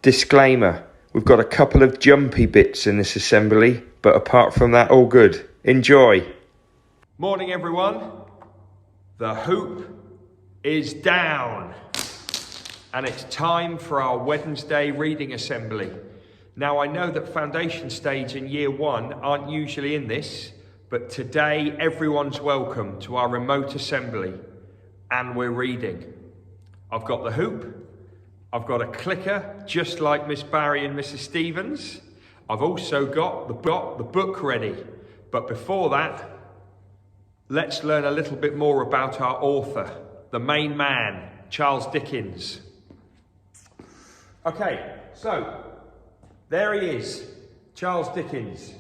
Disclaimer, we've got a couple of jumpy bits in this assembly, but apart from that, all good. Enjoy. Morning everyone. The hoop is down and it's time for our Wednesday reading assembly. Now I know that foundation stage in year one aren't usually in this, but today everyone's welcome to our remote assembly and we're reading. I've got the hoop. I've got a clicker, just like Miss Barry and Mrs. Stevens. I've also got the book ready. But before that, let's learn a little bit more about our author, the main man, Charles Dickens. Okay, so there he is, Charles Dickens.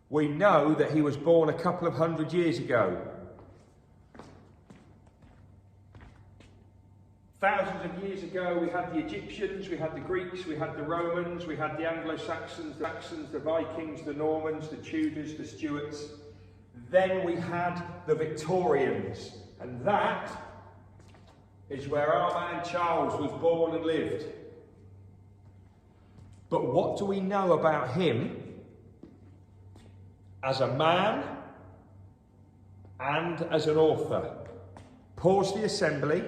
We know that he was born a couple of 100 years ago. Thousands of years ago, we had the Egyptians, we had the Greeks, we had the Romans, we had the Anglo-Saxons, the Vikings, the Normans, the Tudors, the Stuarts. Then we had the Victorians, and that is where our man Charles was born and lived. But what do we know about him as a man and as an author? Pause the assembly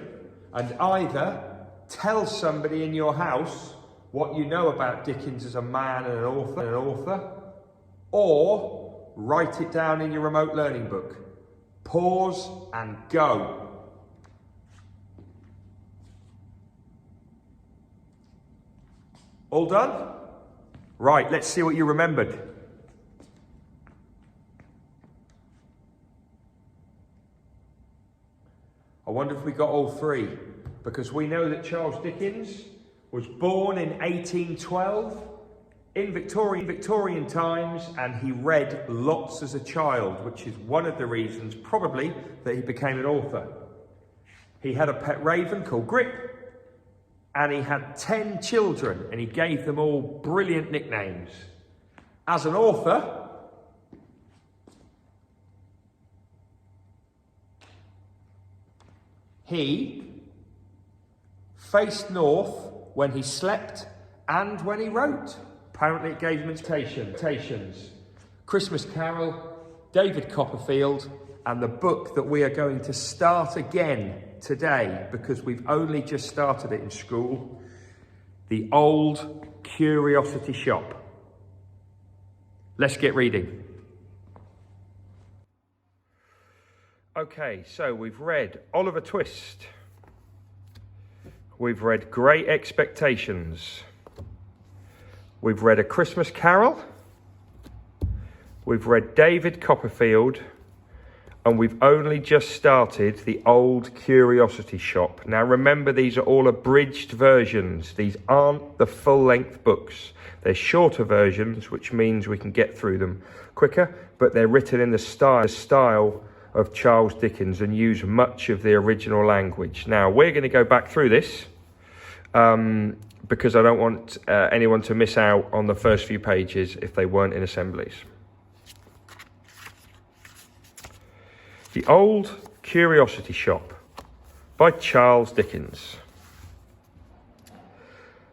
and either tell somebody in your house what you know about Dickens as a man and an author, or write it down in your remote learning book. Pause and go. All done? Right, let's see what you remembered. I wonder if we got all three, because we know that Charles Dickens was born in 1812 in Victorian times, and he read lots as a child, which is one of the reasons probably that he became an author. He had a pet raven called Grip, and he had 10 children, and he gave them all brilliant nicknames. As an author, he faced north when he slept and when he wrote. Apparently it gave him inspirations. Christmas Carol, David Copperfield, and the book that we are going to start again today, because we've only just started it in school, The Old Curiosity Shop. Let's get reading. Okay, so we've read Oliver Twist. We've read Great Expectations. We've read A Christmas Carol. We've read David Copperfield. And we've only just started The Old Curiosity Shop. Now remember, these are all abridged versions. These aren't the full-length books. They're shorter versions, which means we can get through them quicker, but they're written in the style of Charles Dickens and use much of the original language. Now, we're going to go back through this because I don't want anyone to miss out on the first few pages if they weren't in assemblies. The Old Curiosity Shop by Charles Dickens.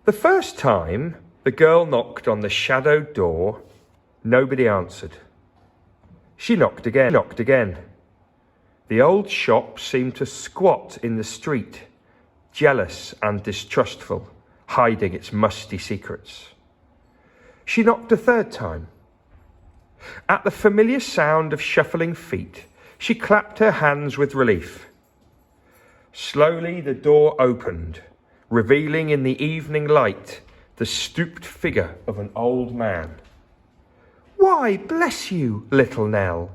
The first time the girl knocked on the shadowed door, nobody answered. She knocked again. The old shop seemed to squat in the street, jealous and distrustful, hiding its musty secrets. She knocked a third time. At the familiar sound of shuffling feet, she clapped her hands with relief. Slowly the door opened, revealing in the evening light the stooped figure of an old man. "Why, bless you, little Nell,"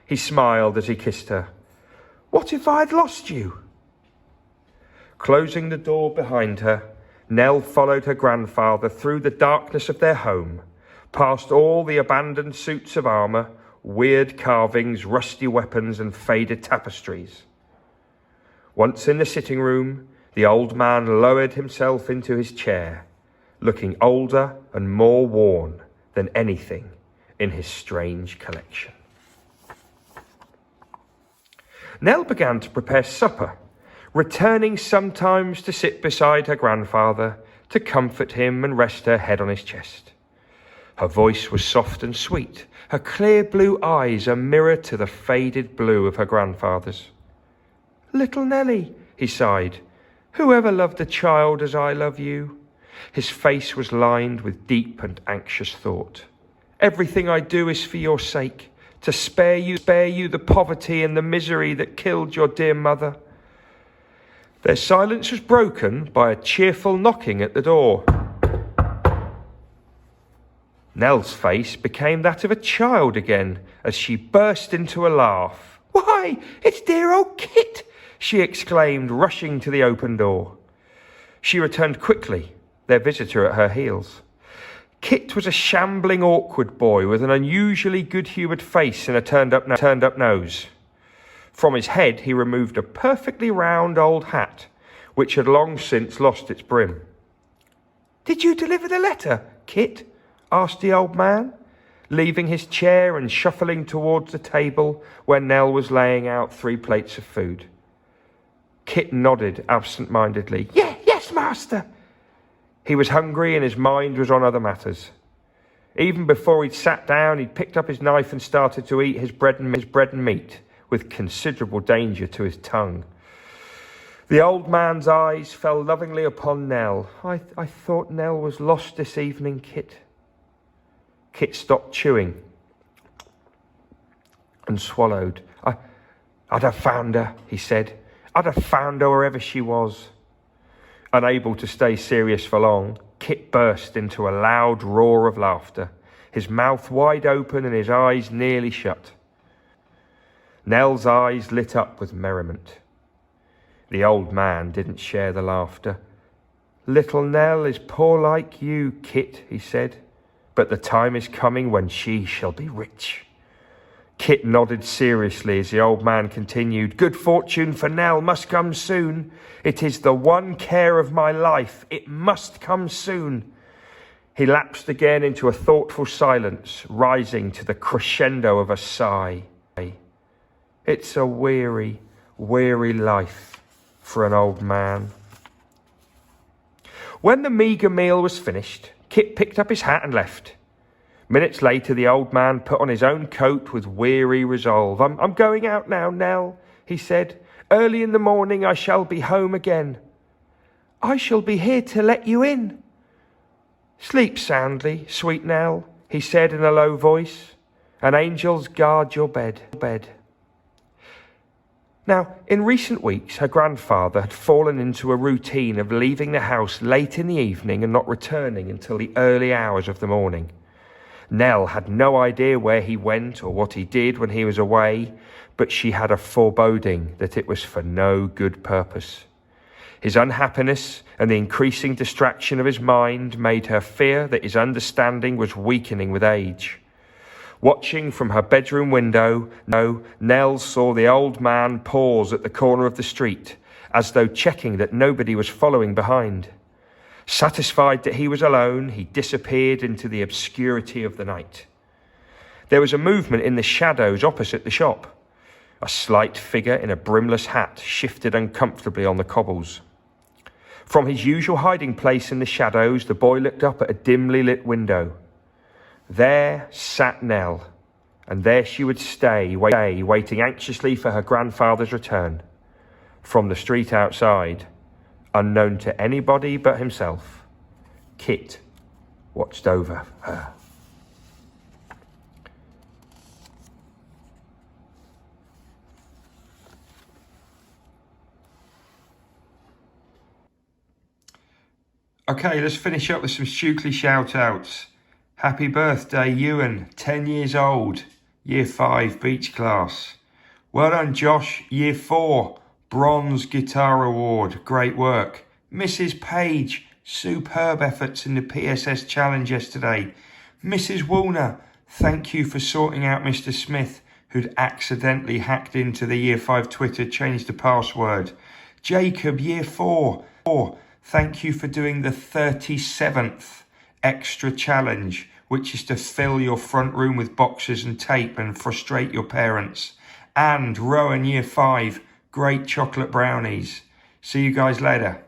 he smiled as he kissed her. "What if I'd lost you?" Closing the door behind her, Nell followed her grandfather through the darkness of their home, past all the abandoned suits of armour, weird carvings, rusty weapons and faded tapestries. Once in the sitting room, the old man lowered himself into his chair, looking older and more worn than anything in his strange collection. Nell began to prepare supper, returning sometimes to sit beside her grandfather, to comfort him and rest her head on his chest. Her voice was soft and sweet, her clear blue eyes a mirror to the faded blue of her grandfather's. "Little Nelly," he sighed, "who ever loved a child as I love you?" His face was lined with deep and anxious thought. "Everything I do is for your sake, to spare you the poverty and the misery that killed your dear mother." Their silence was broken by a cheerful knocking at the door. Nell's face became that of a child again as she burst into a laugh. "Why, it's dear old Kit!" she exclaimed, rushing to the open door. She returned quickly, their visitor at her heels. Kit was a shambling, awkward boy with an unusually good-humoured face and a turned-up nose. From his head he removed a perfectly round old hat, which had long since lost its brim. "Did you deliver the letter, Kit?" asked the old man, leaving his chair and shuffling towards the table where Nell was laying out 3 plates of food. Kit nodded absent-mindedly. Yes, master." He was hungry and his mind was on other matters. Even before he'd sat down, he'd picked up his knife and started to eat his bread and meat, with considerable danger to his tongue. The old man's eyes fell lovingly upon Nell. I thought Nell was lost this evening, Kit." Kit stopped chewing and swallowed. I'd have found her," he said. "I'd have found her wherever she was." Unable to stay serious for long, Kit burst into a loud roar of laughter, his mouth wide open and his eyes nearly shut. Nell's eyes lit up with merriment. The old man didn't share the laughter. "Little Nell is poor like you, Kit," he said, "but the time is coming when she shall be rich." Kit nodded seriously as the old man continued, "Good fortune for Nell must come soon. It is the one care of my life. It must come soon." He lapsed again into a thoughtful silence, rising to the crescendo of a sigh. It's a weary, weary life for an old man. When the meagre meal was finished, Kit picked up his hat and left. Minutes later, the old man put on his own coat with weary resolve. I'm going out now, Nell," he said. "Early in the morning I shall be home again." "I shall be here to let you in." "Sleep soundly, sweet Nell," he said in a low voice, "and angels guard your bed." Now, in recent weeks, her grandfather had fallen into a routine of leaving the house late in the evening and not returning until the early hours of the morning. Nell had no idea where he went or what he did when he was away, but she had a foreboding that it was for no good purpose. His unhappiness and the increasing distraction of his mind made her fear that his understanding was weakening with age. Watching from her bedroom window, Nell saw the old man pause at the corner of the street, as though checking that nobody was following behind. Satisfied that he was alone, he disappeared into the obscurity of the night. There was a movement in the shadows opposite the shop. A slight figure in a brimless hat shifted uncomfortably on the cobbles. From his usual hiding place in the shadows, the boy looked up at a dimly lit window. There sat Nell, and there she would stay, waiting anxiously for her grandfather's return. From the street outside, unknown to anybody but himself, Kit watched over her. Okay, let's finish up with some Stukeley shout-outs. Happy birthday, Ewan, 10 years old, Year 5 beach class. Well done, Josh, Year 4, Bronze Guitar Award, great work. Mrs. Page, superb efforts in the PSS challenge yesterday. Mrs. Woolner, thank you for sorting out Mr. Smith, who'd accidentally hacked into the Year 5 Twitter, changed the password. Jacob, Year 4, thank you for doing the 37th extra challenge, which is to fill your front room with boxes and tape and frustrate your parents. And Rowan, Year 5, great chocolate brownies. See you guys later.